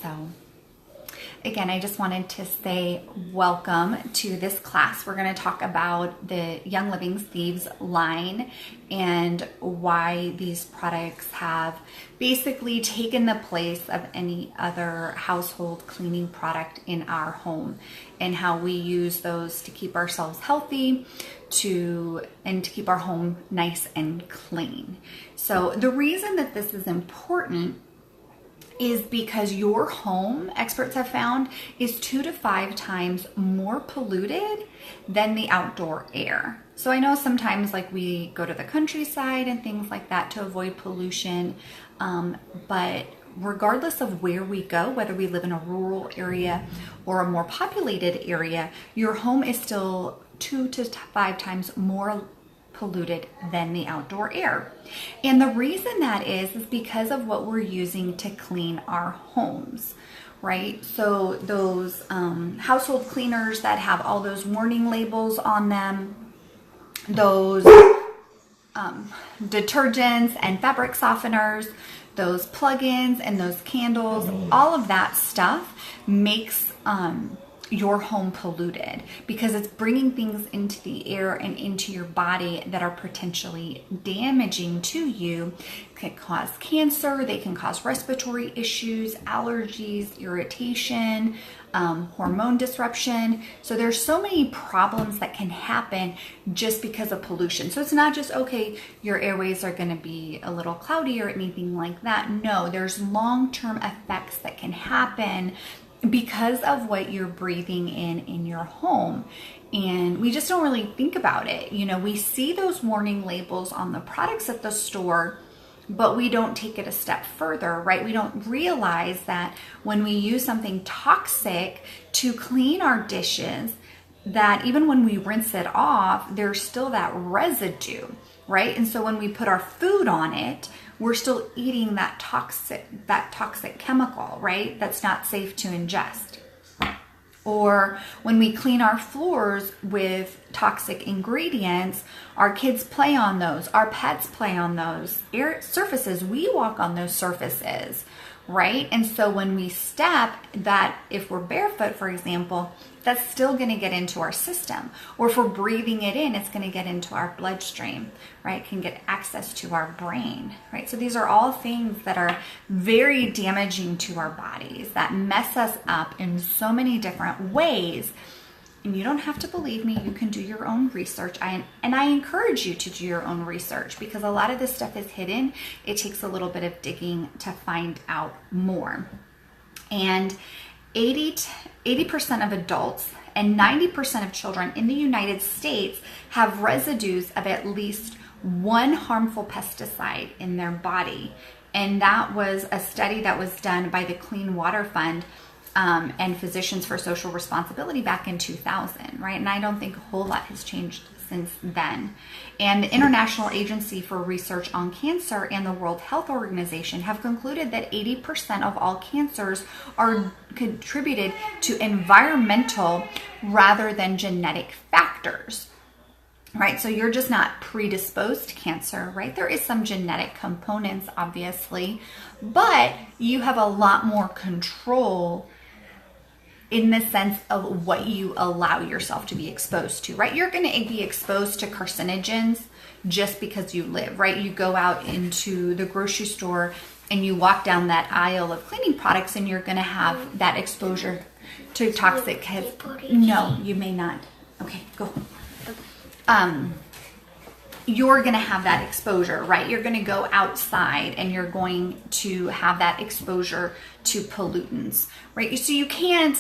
So again, I just wanted to say welcome to this class. We're going to talk about the Young Living's Thieves line and why these products have basically taken the place of any other household cleaning product in our home, and how we use those to keep ourselves healthy and to keep our home nice and clean. So the reason that this is important is because your home, experts have found, is 2 to 5 times more polluted than the outdoor air. So I know sometimes like we go to the countryside and things like that to avoid pollution, but regardless of where we go, whether we live in a rural area or a more populated area, your home is still 2 to 5 times more polluted than the outdoor air. And the reason that is because of what we're using to clean our homes, right? So those household cleaners that have all those warning labels on them, those detergents and fabric softeners, those plug-ins and those candles, all of that stuff makes your home polluted because it's bringing things into the air and into your body that are potentially damaging to you. It can cause cancer, they can cause respiratory issues, allergies, irritation, hormone disruption. So there's so many problems that can happen just because of pollution. So it's not just, okay, your airways are going to be a little cloudy or anything like that. No, there's long-term effects that can happen because of what you're breathing in your home. And we just don't really think about it. You know, we see those warning labels on the products at the store, but we don't take it a step further, right? We don't realize that when we use something toxic to clean our dishes, that even when we rinse it off, there's still that residue, right? And so when we put our food on it, we're still eating that toxic chemical, right? That's not safe to ingest. Or when we clean our floors with toxic ingredients, our kids play on those, our pets play on those surfaces, we walk on those surfaces, right? And so when we step, that if we're barefoot, for example, that's still going to get into our system. Or if we're breathing it in, it's going to get into our bloodstream, right? It can get access to our brain, right? So these are all things that are very damaging to our bodies, that mess us up in so many different ways. And you don't have to believe me, you can do your own research. And I encourage you to do your own research because a lot of this stuff is hidden. It takes a little bit of digging to find out more. And 80% of adults and 90% of children in the United States have residues of at least one harmful pesticide in their body. And that was a study that was done by the Clean Water Fund and Physicians for Social Responsibility back in 2000, right? And I don't think a whole lot has changed since then. And the International Agency for Research on Cancer and the World Health Organization have concluded that 80% of all cancers are contributed to environmental rather than genetic factors. Right, so you're just not predisposed to cancer, right? There is some genetic components, obviously, but you have a lot more control in the sense of what you allow yourself to be exposed to, right? You're going to be exposed to carcinogens just because you live, right? You go out into the grocery store and you walk down that aisle of cleaning products and you're going to have that exposure to toxic. No, you may not. Okay, go. You're going to have that exposure, right? You're going to go outside and you're going to have that exposure to pollutants, right? So you can't,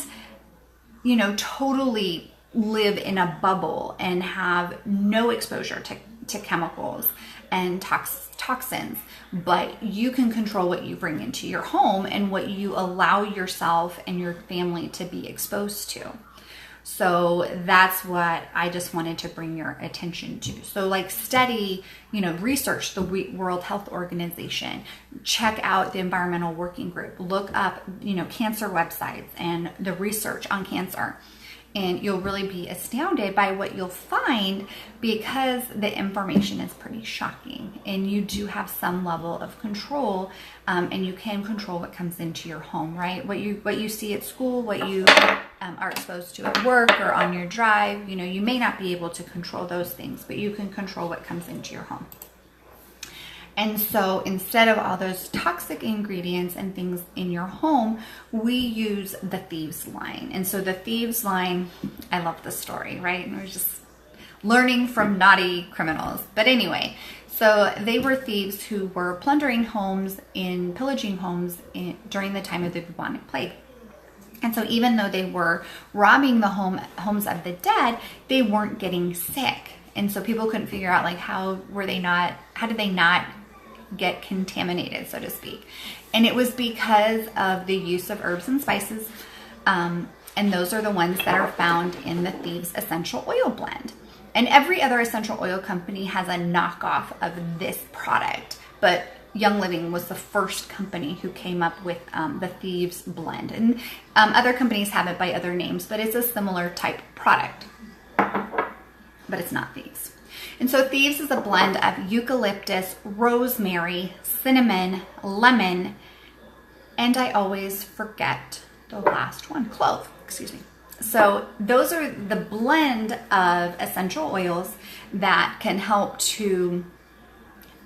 totally live in a bubble and have no exposure to chemicals and toxins, but you can control what you bring into your home and what you allow yourself and your family to be exposed to. So that's what I just wanted to bring your attention to. So study, research the World Health Organization, check out the Environmental Working Group, look up, cancer websites and the research on cancer. And you'll really be astounded by what you'll find, because the information is pretty shocking, and you do have some level of control, and you can control what comes into your home, right? What you see at school, what you are exposed to at work or on your drive, you know, you may not be able to control those things, but you can control what comes into your home. And so instead of all those toxic ingredients and things in your home, we use the Thieves line. And so the Thieves line, I love the story, right? And we're just learning from naughty criminals. But anyway, so they were thieves who were plundering homes and pillaging homes during the time of the bubonic plague. And so even though they were robbing the homes of the dead, they weren't getting sick. And so people couldn't figure out, like, how did they not get contaminated, so to speak. And it was because of the use of herbs and spices, and those are the ones that are found in the Thieves essential oil blend. And every other essential oil company has a knockoff of this product, but Young Living was the first company who came up with the Thieves blend. And other companies have it by other names, but it's a similar type product, but it's not Thieves. And so Thieves is a blend of eucalyptus, rosemary, cinnamon, lemon, and I always forget the last one, clove, excuse me. So those are the blend of essential oils that can help to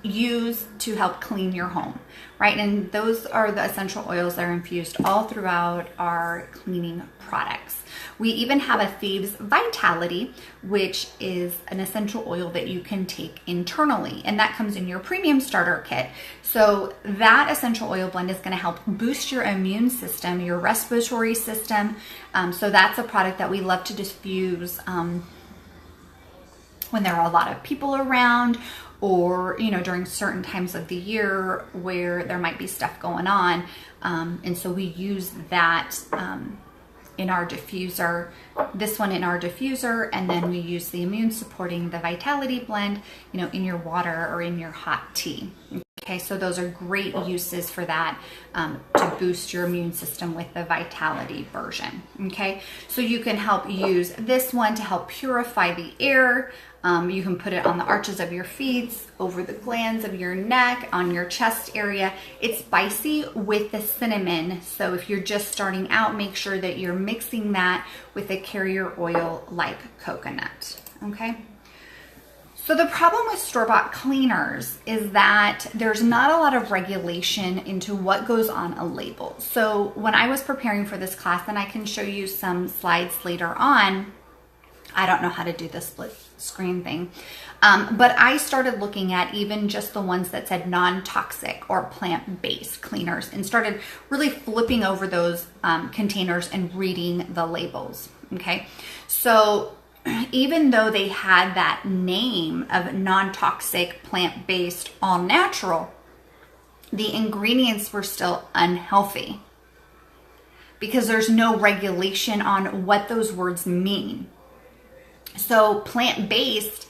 use to help clean your home, right? And those are the essential oils that are infused all throughout our cleaning products. We even have a Thieves Vitality, which is an essential oil that you can take internally, and that comes in your premium starter kit. So that essential oil blend is going to help boost your immune system, your respiratory system. So that's a product that we love to diffuse when there are a lot of people around, or, you know, during certain times of the year where there might be stuff going on. And so we use that in our diffuser, this one in our diffuser, and then we use the immune supporting, the Vitality blend, you know, in your water or in your hot tea. Okay, so those are great uses for that, to boost your immune system with the Vitality version. Okay, so you can help use this one to help purify the air. You can put it on the arches of your feet, over the glands of your neck, on your chest area. It's spicy with the cinnamon. So if you're just starting out, make sure that you're mixing that with a carrier oil like coconut. Okay. So the problem with store-bought cleaners is that there's not a lot of regulation into what goes on a label. So when I was preparing for this class, and I can show you some slides later on, I don't know how to do the split screen thing, but I started looking at even just the ones that said non-toxic or plant-based cleaners, and started really flipping over those containers and reading the labels. Okay, so even though they had that name of non-toxic, plant-based, all natural, the ingredients were still unhealthy because there's no regulation on what those words mean. So plant-based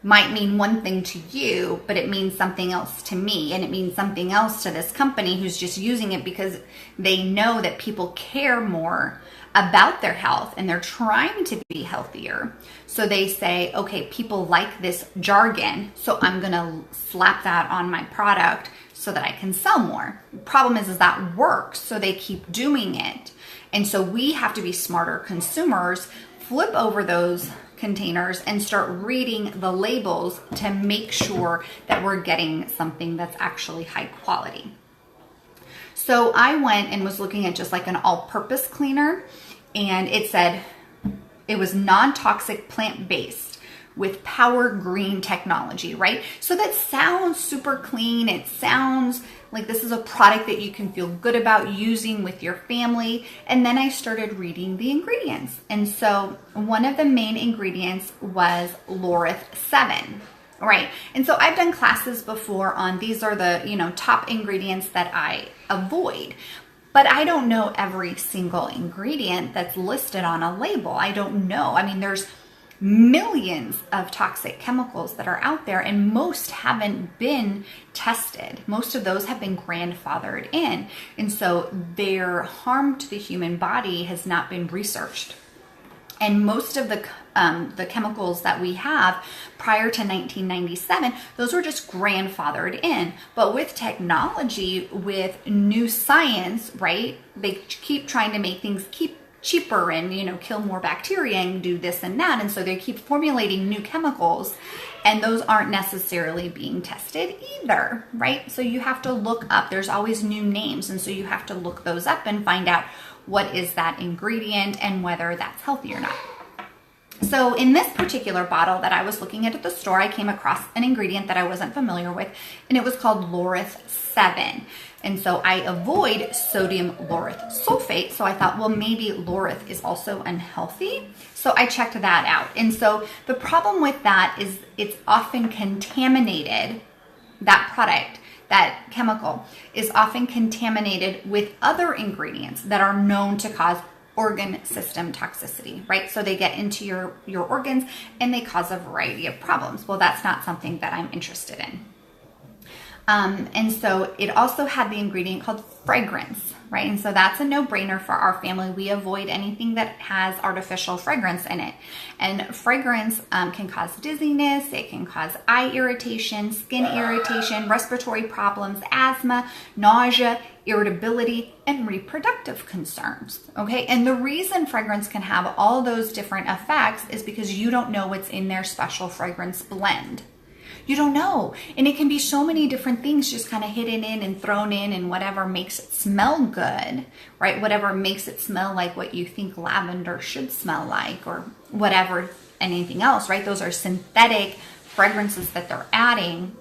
might mean one thing to you, but it means something else to me, and it means something else to this company who's just using it because they know that people care more about their health and they're trying to be healthier. So they say, okay, people like this jargon, so I'm gonna slap that on my product so that I can sell more. The problem is that works, so they keep doing it. And so we have to be smarter consumers, flip over those containers and start reading the labels to make sure that we're getting something that's actually high quality. So I went and was looking at just like an all-purpose cleaner, and it said it was non-toxic, plant-based with power green technology, right? So that sounds super clean. It sounds like this is a product that you can feel good about using with your family. And then I started reading the ingredients. And so one of the main ingredients was Laureth 7, right? And so I've done classes before on these are the, you know, top ingredients that I avoid. But I don't know every single ingredient that's listed on a label. I don't know. I mean, there's millions of toxic chemicals that are out there, and most haven't been tested. Most of those have been grandfathered in, and so their harm to the human body has not been researched. And most of the chemicals that we have prior to 1997, those were just grandfathered in. But with technology, with new science, right, they keep trying to make things cheaper and, you know, kill more bacteria and do this and that. And so they keep formulating new chemicals, and those aren't necessarily being tested either, right? So you have to look up, there's always new names. And so you have to look those up and find out what is that ingredient and whether that's healthy or not. So in this particular bottle that I was looking at the store, I came across an ingredient that I wasn't familiar with, and it was called laureth 7. And so I avoid sodium laureth sulfate. So I thought, well, maybe laureth is also unhealthy. So I checked that out. And so the problem with that is it's often contaminated, that product, that chemical is often contaminated with other ingredients that are known to cause organ system toxicity, right? So they get into your organs and they cause a variety of problems. Well, that's not something that I'm interested in. And so it also had the ingredient called fragrance, right? And so that's a no-brainer for our family. We avoid anything that has artificial fragrance in it. And fragrance can cause dizziness, it can cause eye irritation, skin irritation, respiratory problems, asthma, nausea, irritability, and reproductive concerns, okay? And the reason fragrance can have all those different effects is because you don't know what's in their special fragrance blend. You don't know. And it can be so many different things just kind of hidden in and thrown in, and whatever makes it smell good, right? Whatever makes it smell like what you think lavender should smell like, or whatever, anything else, right? Those are synthetic fragrances that they're adding,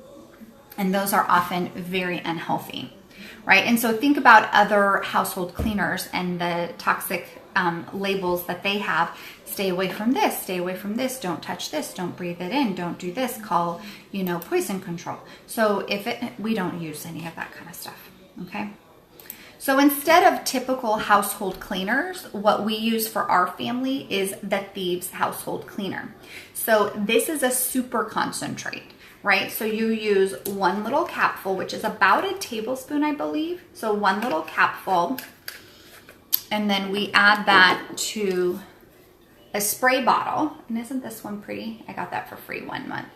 and those are often very unhealthy, right? And so think about other household cleaners and the toxic labels that they have. Stay away from this, stay away from this, don't touch this, don't breathe it in, don't do this, call, you know, poison control. So we don't use any of that kind of stuff, okay? So instead of typical household cleaners, what we use for our family is the Thieves household cleaner. So this is a super concentrate, right? So you use one little capful, which is about a tablespoon, I believe. So one little capful, and then we add that to a spray bottle. And isn't this one pretty? I got that for free 1 month.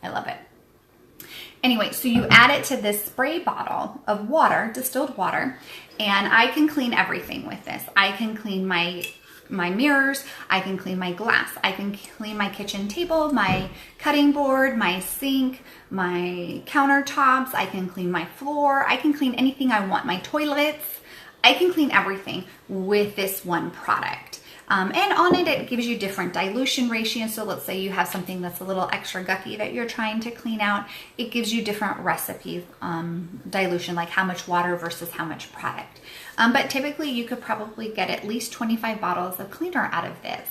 I love it. Anyway, so you add it to this spray bottle of water, distilled water, and I can clean everything with this. I can clean my mirrors, I can clean my glass, I can clean my kitchen table, my cutting board, my sink, my countertops, I can clean my floor, I can clean anything I want, my toilets. I can clean everything with this one product. And on it, it gives you different dilution ratios. So let's say you have something that's a little extra gucky that you're trying to clean out. It gives you different recipes, dilution, like how much water versus how much product. But typically you could probably get at least 25 bottles of cleaner out of this,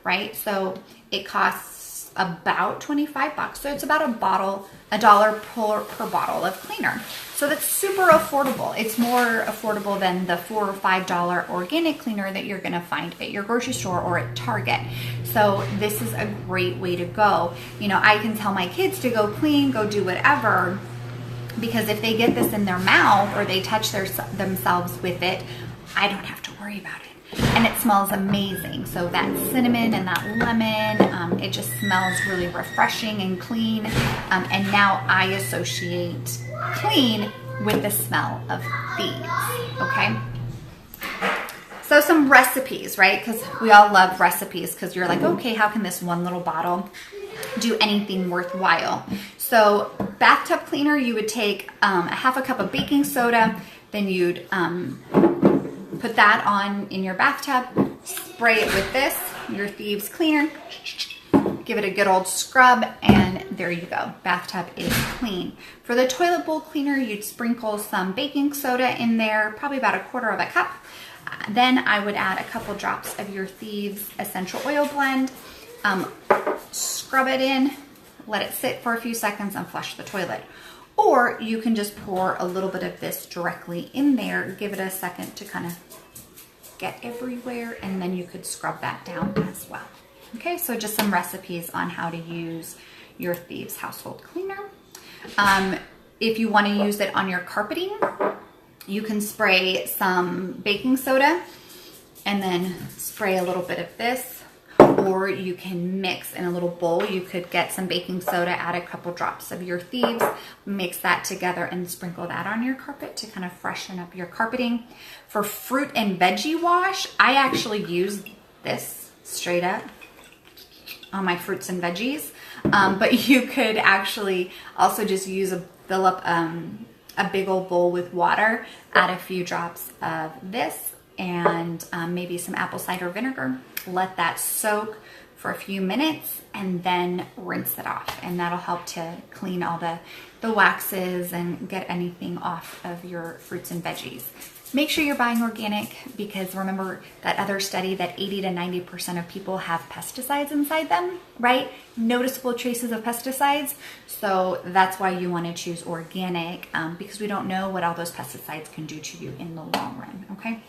right? So it costs about 25 bucks. So it's about $1 per bottle of cleaner. So that's super affordable. It's more affordable than the $4 or $5 organic cleaner that you're gonna find at your grocery store or at Target. So this is a great way to go. You know, I can tell my kids to go clean, go do whatever, because if they get this in their mouth or they touch themselves with it, I don't have to worry about it. And it smells amazing. So that cinnamon and that lemon, it just smells really refreshing and clean. And now I associate clean with the smell of Thieves, okay? So some recipes, right? Because we all love recipes, because you're like, okay, how can this one little bottle do anything worthwhile? So bathtub cleaner, you would take a half a cup of baking soda, then you'd put that on in your bathtub, spray it with this, your Thieves cleaner, give it a good old scrub, and there you go. Bathtub is clean. For the toilet bowl cleaner, you'd sprinkle some baking soda in there, probably about 1/4 cup. Then I would add a couple drops of your Thieves essential oil blend, scrub it in, let it sit for a few seconds, and flush the toilet. Or you can just pour a little bit of this directly in there, give it a second to kind of get everywhere, and then you could scrub that down as well. Okay, so just some recipes on how to use your Thieves household cleaner. If you want to use it on your carpeting, you can spray some baking soda and then spray a little bit of this. or you can mix in a little bowl. You could get some baking soda, add a couple drops of your Thieves, mix that together and sprinkle that on your carpet to kind of freshen up your carpeting. For fruit and veggie wash, I actually use this straight up on my fruits and veggies, but you could actually also just fill up a big old bowl with water, add a few drops of this, and maybe some apple cider vinegar. Let that soak for a few minutes and then rinse it off, and that'll help to clean all the waxes and get anything off of your fruits and veggies. Make sure you're buying organic, because remember that other study that 80 to 90% of people have pesticides inside them, right? Noticeable traces of pesticides. So that's why you want to choose organic, because we don't know what all those pesticides can do to you in the long run, okay?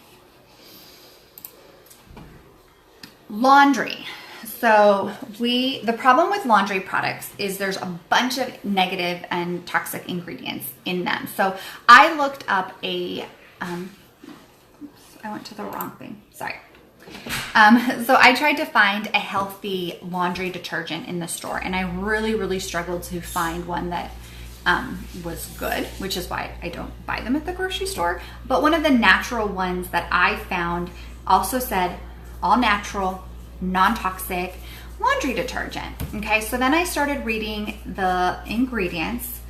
Laundry. So the problem with laundry products is there's a bunch of negative and toxic ingredients in them. So I looked up I went to the wrong thing, sorry. So I tried to find a healthy laundry detergent in the store, and I really struggled to find one that was good, which is why I don't buy them at the grocery store. But one of the natural ones that I found also said all natural, non-toxic laundry detergent. Okay, so then I started reading the ingredients,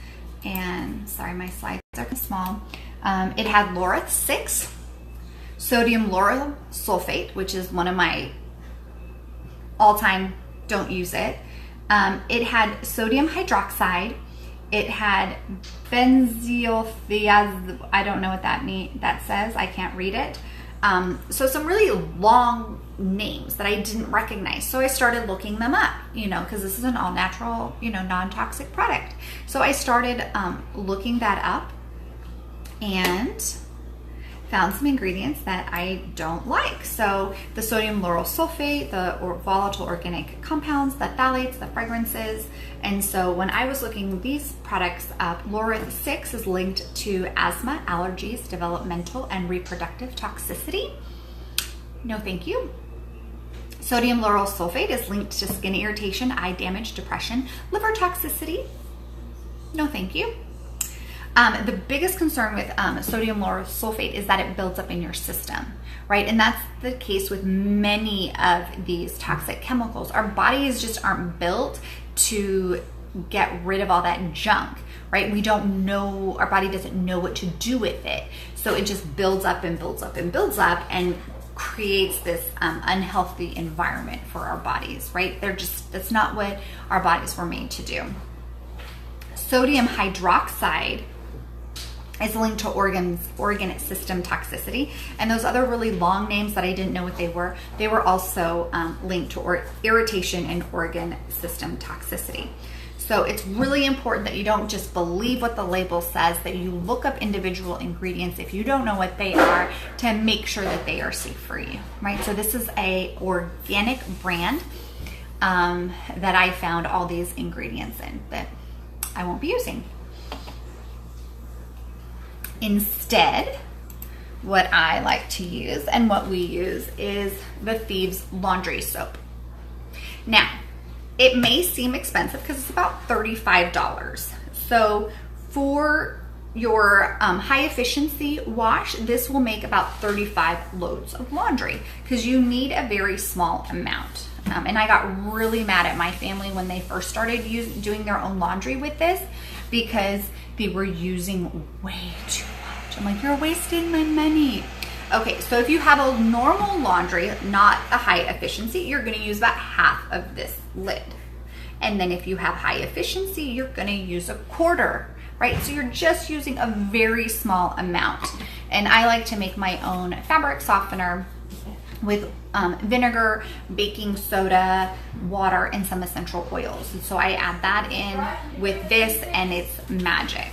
and sorry, my slides are small. It had laureth 6, sodium lauryl sulfate, which is one of my all-time don't use it. It had sodium hydroxide. It had benzylthiazide. I don't know what that says. I can't read it. So some really long names that I didn't recognize. So I started looking them up, because this is an all natural, non-toxic product. So I started looking that up and found some ingredients that I don't like. So the sodium lauryl sulfate, the volatile organic compounds, the phthalates, the fragrances. And so when I was looking these products up, laureth 6 is linked to asthma, allergies, developmental and reproductive toxicity. No, thank you. Sodium lauryl sulfate is linked to skin irritation, eye damage, depression, liver toxicity. No, thank you. The biggest concern with sodium lauryl sulfate is that it builds up in your system, right? And that's the case with many of these toxic chemicals. Our bodies just aren't built to get rid of all that junk, right? We don't know, our body doesn't know what to do with it. So it just builds up and builds up and builds up and creates this unhealthy environment for our bodies, right? That's not what our bodies were made to do. Sodium hydroxide is linked to organ system toxicity, and those other really long names that I didn't know what they were also linked to irritation and organ system toxicity. So it's really important that you don't just believe what the label says, that you look up individual ingredients if you don't know what they are, to make sure that they are safe for you, right? So this is a organic brand that I found all these ingredients in that I won't be using. Instead, what I like to use and what we use is the Thieves laundry soap. Now, it may seem expensive because it's about $35. So for your high efficiency wash, this will make about 35 loads of laundry because you need a very small amount. And I got really mad at my family when they first started doing their own laundry with this because they were using way too much. I'm like, you're wasting my money. Okay, so if you have a normal laundry, not a high efficiency, you're gonna use about half of this lid. And then if you have high efficiency, you're gonna use a quarter, right? So you're just using a very small amount. And I like to make my own fabric softener with vinegar, baking soda, water, and some essential oils. And so I add that in with this and it's magic.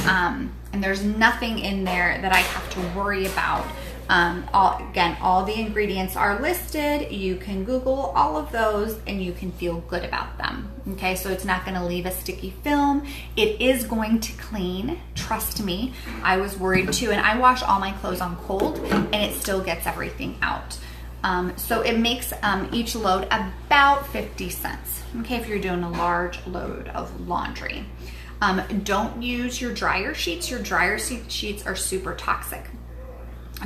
And there's nothing in there that I have to worry about. All the ingredients are listed. You can Google all of those and you can feel good about them. Okay, so it's not gonna leave a sticky film. It is going to clean, trust me. I was worried too, and I wash all my clothes on cold and it still gets everything out. So it makes each load about 50 cents, okay, if you're doing a large load of laundry. Don't use your dryer sheets. Your dryer sheets are super toxic.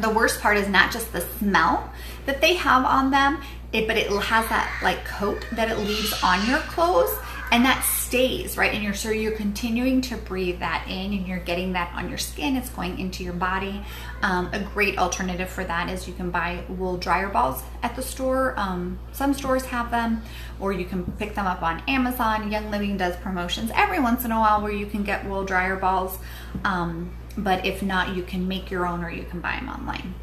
The worst part is not just the smell that they have on them, but it has that like coat that it leaves on your clothes, and that stays, right? And so you're continuing to breathe that in, and you're getting that on your skin. It's going into your body. A great alternative for that is you can buy wool dryer balls at the store. Some stores have them, or you can pick them up on Amazon. Young Living does promotions every once in a while where you can get wool dryer balls. But if not, you can make your own, or you can buy them online.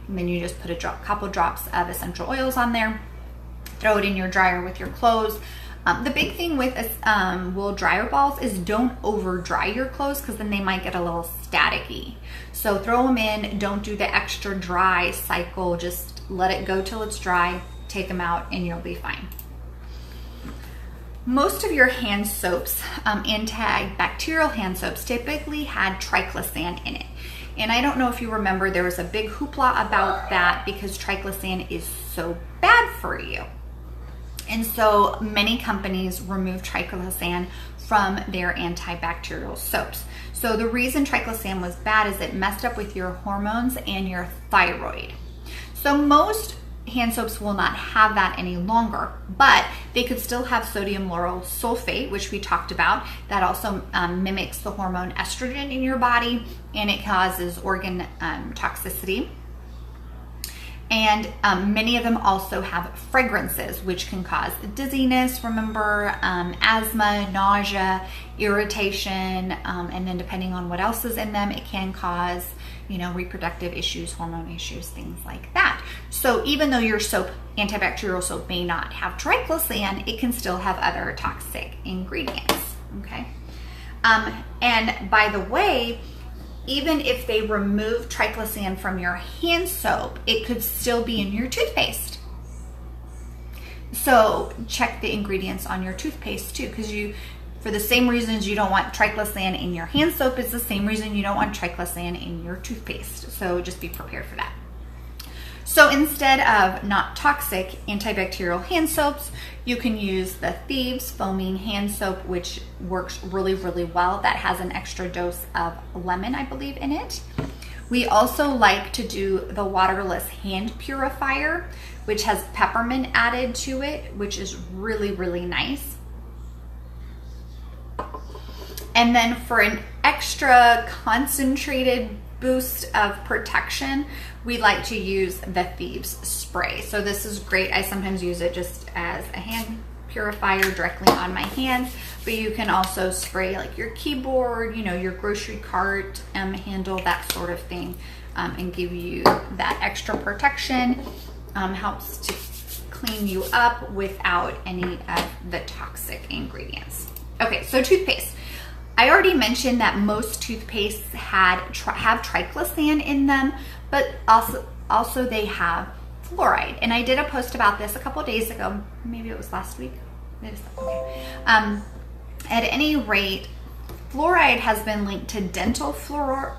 And then you just put a couple drops of essential oils on there, throw it in your dryer with your clothes. The big thing with wool dryer balls is don't over dry your clothes, because then they might get a little staticky. So throw them in, don't do the extra dry cycle, just let it go till it's dry, take them out, and you'll be fine. Most of your hand soaps, antibacterial hand soaps, typically had triclosan in it. And I don't know if you remember, there was a big hoopla about that because triclosan is so bad for you. And so many companies remove triclosan from their antibacterial soaps. So the reason triclosan was bad is it messed up with your hormones and your thyroid. So most hand soaps will not have that any longer, but they could still have sodium lauryl sulfate, which we talked about. That also mimics the hormone estrogen in your body, and it causes organ toxicity. And many of them also have fragrances, which can cause dizziness, remember, asthma, nausea, irritation, and then depending on what else is in them, it can cause, reproductive issues, hormone issues, things like that. So even though your soap, antibacterial soap, may not have triclosan, it can still have other toxic ingredients, okay? And by the way, even if they remove triclosan from your hand soap, it could still be in your toothpaste. So check the ingredients on your toothpaste too, because for the same reasons you don't want triclosan in your hand soap, is the same reason you don't want triclosan in your toothpaste. So just be prepared for that. So instead of not toxic antibacterial hand soaps, you can use the Thieves foaming hand soap, which works really, really well. That has an extra dose of lemon, I believe, in it. We also like to do the waterless hand purifier, which has peppermint added to it, which is really, really nice. And then for an extra concentrated boost of protection, we like to use the Thieves spray. So this is great. I sometimes use it just as a hand purifier directly on my hands, but you can also spray like your keyboard, your grocery cart handle, that sort of thing, and give you that extra protection. Helps to clean you up without any of the toxic ingredients. Okay, so toothpaste. I already mentioned that most toothpastes have triclosan in them, but also they have fluoride. And I did a post about this a couple days ago. Maybe it was last week. Okay. At any rate, fluoride has been linked to dental fluorosis.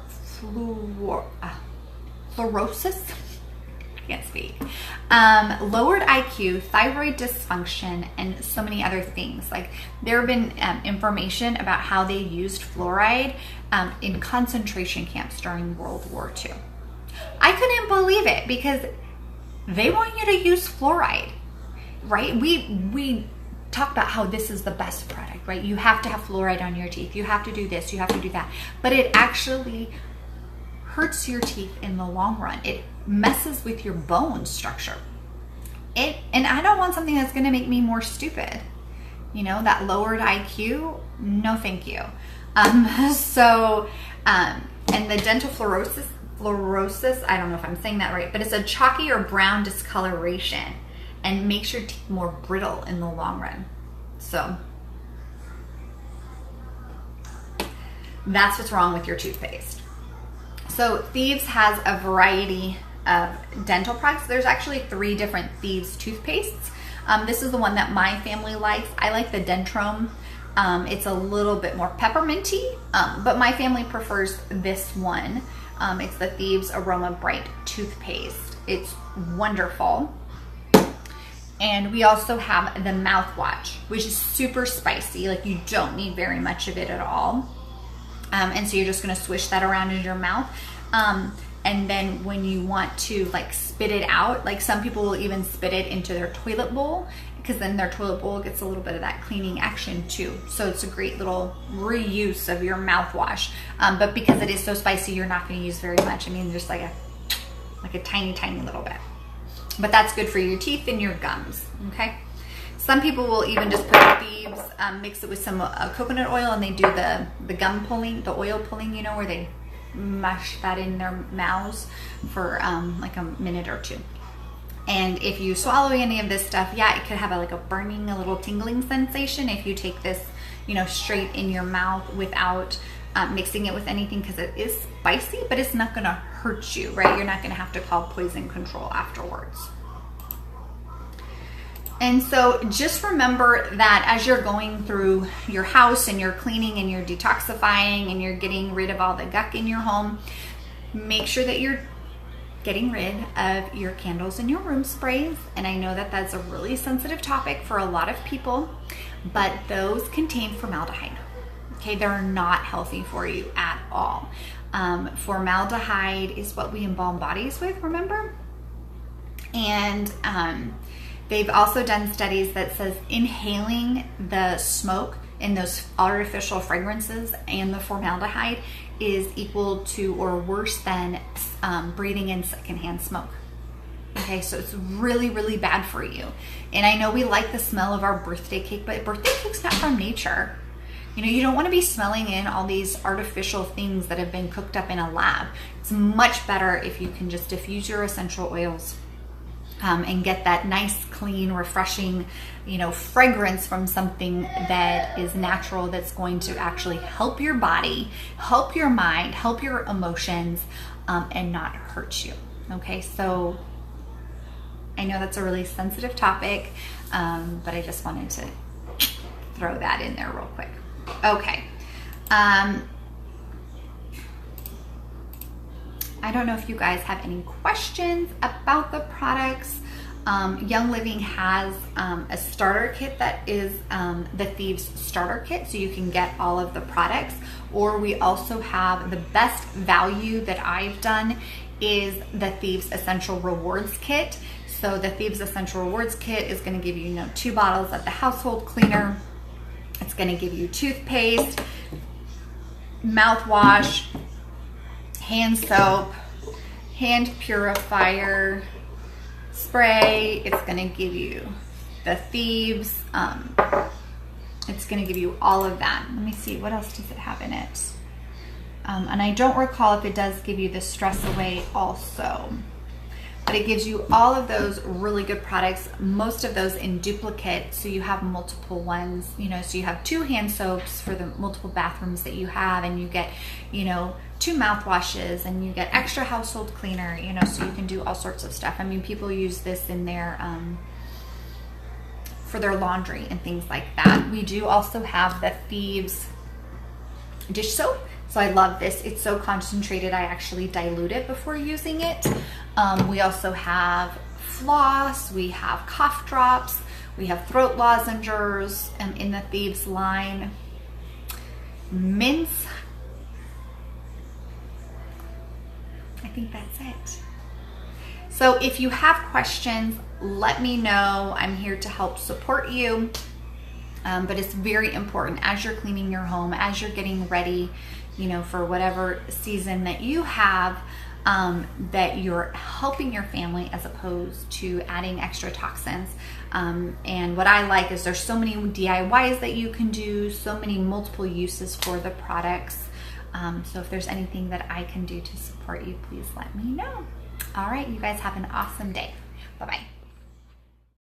Can't speak. Lowered IQ, thyroid dysfunction, and so many other things. Like there have been information about how they used fluoride in concentration camps during World War II. I couldn't believe it because they want you to use fluoride, right? We talk about how this is the best product, right? You have to have fluoride on your teeth. You have to do this. You have to do that. But it actually hurts your teeth in the long run. It messes with your bone structure. And I don't want something that's going to make me more stupid. That lowered IQ, no thank you. And the dental fluorosis, I don't know if I'm saying that right, but it's a chalky or brown discoloration and makes your teeth more brittle in the long run. So that's what's wrong with your toothpaste. So Thieves has a variety of dental products. There's actually 3 different Thieves toothpastes. This is the one that my family likes. I like the Dentrome. It's a little bit more pepperminty, but my family prefers this one. It's the Thieves Aroma Bright toothpaste. It's wonderful. And we also have the mouthwash, which is super spicy. Like, you don't need very much of it at all. And so you're just gonna swish that around in your mouth. And then when you want to like spit it out, like some people will even spit it into their toilet bowl, because then their toilet bowl gets a little bit of that cleaning action too. So it's a great little reuse of your mouthwash. But because it is so spicy, you're not gonna use very much. I mean, just like a tiny, tiny little bit. But that's good for your teeth and your gums, okay? Some people will even just put Thieves, mix it with some coconut oil, and they do the gum pulling, the oil pulling, you know, where they mush that in their mouths for like a minute or two. And if you swallow any of this stuff, yeah, it could have like a burning, a little tingling sensation if you take this, you know, straight in your mouth without mixing it with anything, because it is spicy, but it's not gonna hurt you, right? You're not gonna have to call poison control afterwards. And so just remember that as you're going through your house and you're cleaning and you're detoxifying and you're getting rid of all the gunk in your home, make sure that you're getting rid of your candles and your room sprays. And I know that that's a really sensitive topic for a lot of people, but those contain formaldehyde. Okay, they're not healthy for you at all. Formaldehyde is what we embalm bodies with, remember? And they've also done studies that says inhaling the smoke in those artificial fragrances and the formaldehyde is equal to or worse than breathing in secondhand smoke. Okay, so it's really, really bad for you. And I know we like the smell of our birthday cake, but birthday cake's not from nature. You know, you don't want to be smelling in all these artificial things that have been cooked up in a lab. It's much better if you can just diffuse your essential oils and get that nice, clean, refreshing, you know, fragrance from something that is natural, that's going to actually help your body, help your mind, help your emotions, and not hurt you. Okay, so I know that's a really sensitive topic, but I just wanted to throw that in there real quick. Okay. I don't know if you guys have any questions about the products. Young Living has a starter kit that is the Thieves starter kit, so you can get all of the products. Or we also have the best value that I've done is the Thieves Essential Rewards Kit. So the Thieves Essential Rewards Kit is going to give you, 2 bottles of the household cleaner. It's going to give you toothpaste, mouthwash, hand soap, hand purifier, spray. It's going to give you the Thieves. It's going to give you all of that. Let me see, what else does it have in it? And I don't recall if it does give you the stress away also. But it gives you all of those really good products, most of those in duplicate, so you have multiple ones, so you have 2 hand soaps for the multiple bathrooms that you have, and you get, 2 mouthwashes, and you get extra household cleaner, so you can do all sorts of stuff. I mean, people use this in their, for their laundry and things like that. We do also have the Thieves dish soap. So I love this. It's so concentrated, I actually dilute it before using it. We also have floss, we have cough drops, we have throat lozenges in the Thieves line. Mints. I think that's it. So if you have questions, let me know. I'm here to help support you. But it's very important as you're cleaning your home, as you're getting ready, for whatever season that you have, that you're helping your family as opposed to adding extra toxins. And what I like is there's so many DIYs that you can do, so many multiple uses for the products. So if there's anything that I can do to support you, please let me know. All right, you guys have an awesome day. Bye-bye.